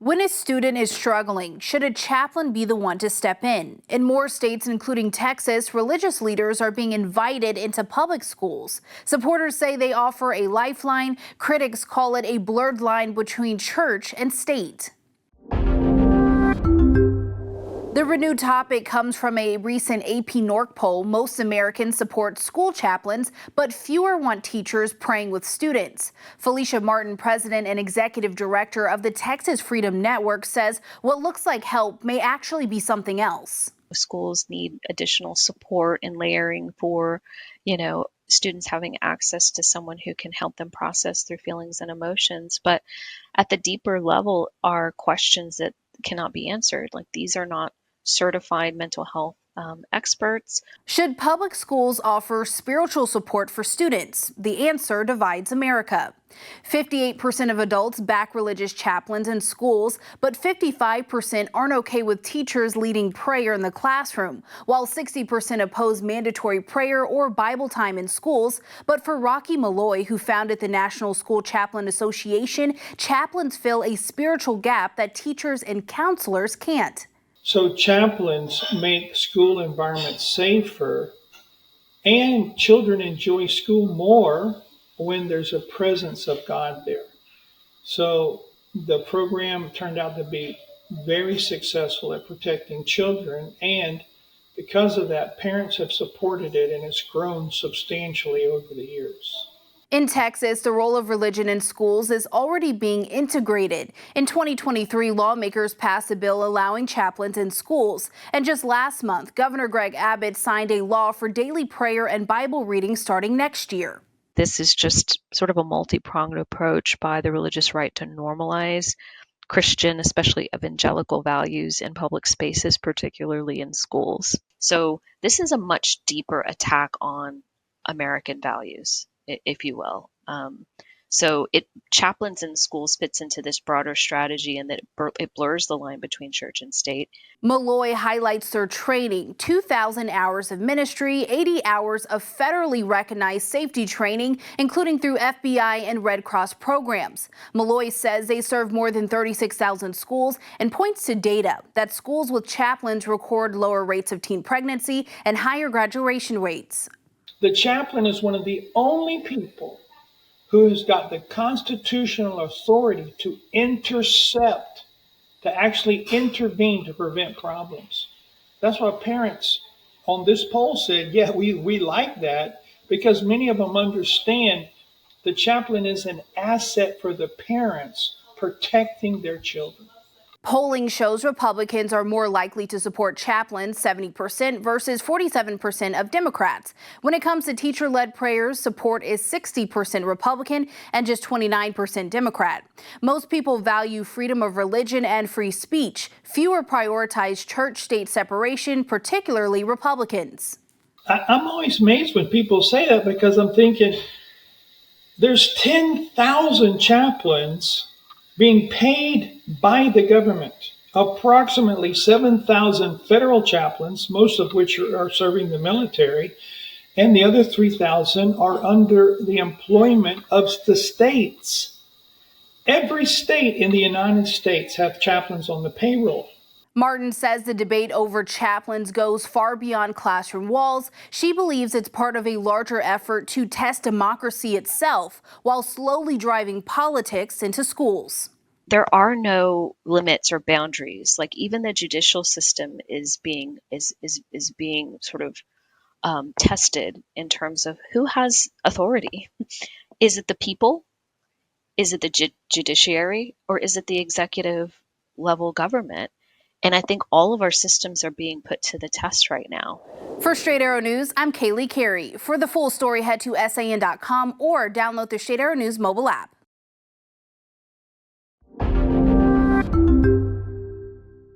When a student is struggling, should a chaplain be the one to step in? In more states, including Texas, religious leaders are being invited into public schools. Supporters say they offer a lifeline. Critics call it a blurred line between church and state. The renewed topic comes from a recent AP NORC poll. Most Americans support school chaplains, but fewer want teachers praying with students. Felicia Martin, president and executive director of the Texas Freedom Network, says what looks like help may actually be something else. Schools need additional support and layering for, students having access to someone who can help them process their feelings and emotions. But at the deeper level are questions that cannot be answered. Like, these are not certified mental health experts. Should public schools offer spiritual support for students? The answer divides America. 58% of adults back religious chaplains in schools, but 55% aren't okay with teachers leading prayer in the classroom, while 60% oppose mandatory prayer or Bible time in schools. But for Rocky Malloy, who founded the National School Chaplain Association, chaplains fill a spiritual gap that teachers and counselors can't. So chaplains make school environments safer, and children enjoy school more when there's a presence of God there. So the program turned out to be very successful at protecting children, and because of that, parents have supported it, and it's grown substantially over the years. In Texas, the role of religion in schools is already being integrated. In 2023, lawmakers passed a bill allowing chaplains in schools. And just last month, Governor Greg Abbott signed a law for daily prayer and Bible reading starting next year. This is just sort of a multi-pronged approach by the religious right to normalize Christian, especially evangelical values in public spaces, particularly in schools. So this is a much deeper attack on American values, if you will. So chaplains in schools fits into this broader strategy, and that it blurs the line between church and state. Malloy highlights their training: 2,000 hours of ministry, 80 hours of federally recognized safety training, including through FBI and Red Cross programs. Malloy says they serve more than 36,000 schools and points to data that schools with chaplains record lower rates of teen pregnancy and higher graduation rates. The chaplain is one of the only people who has got the constitutional authority to intercept, to actually intervene to prevent problems. That's why parents on this poll said, yeah, we like that, because many of them understand the chaplain is an asset for the parents protecting their children. Polling shows Republicans are more likely to support chaplains, 70% versus 47% of Democrats. When it comes to teacher-led prayers, support is 60% Republican and just 29% Democrat. Most people value freedom of religion and free speech. Fewer prioritize church-state separation, particularly Republicans. I'm always amazed when people say that, because I'm thinking there's 10,000 chaplains being paid by the government, approximately 7,000 federal chaplains, most of which are serving the military, and the other 3,000 are under the employment of the states. Every state in the United States have chaplains on the payroll. Martin says the debate over chaplains goes far beyond classroom walls. She believes it's part of a larger effort to test democracy itself while slowly driving politics into schools. There are no limits or boundaries. Like, even the judicial system is being sort of tested in terms of who has authority. Is it the people? Is it the judiciary? Or is it the executive level government? And I think all of our systems are being put to the test right now. For Straight Arrow News, I'm Kaylee Carey. For the full story, head to SAN.com or download the Straight Arrow News mobile app.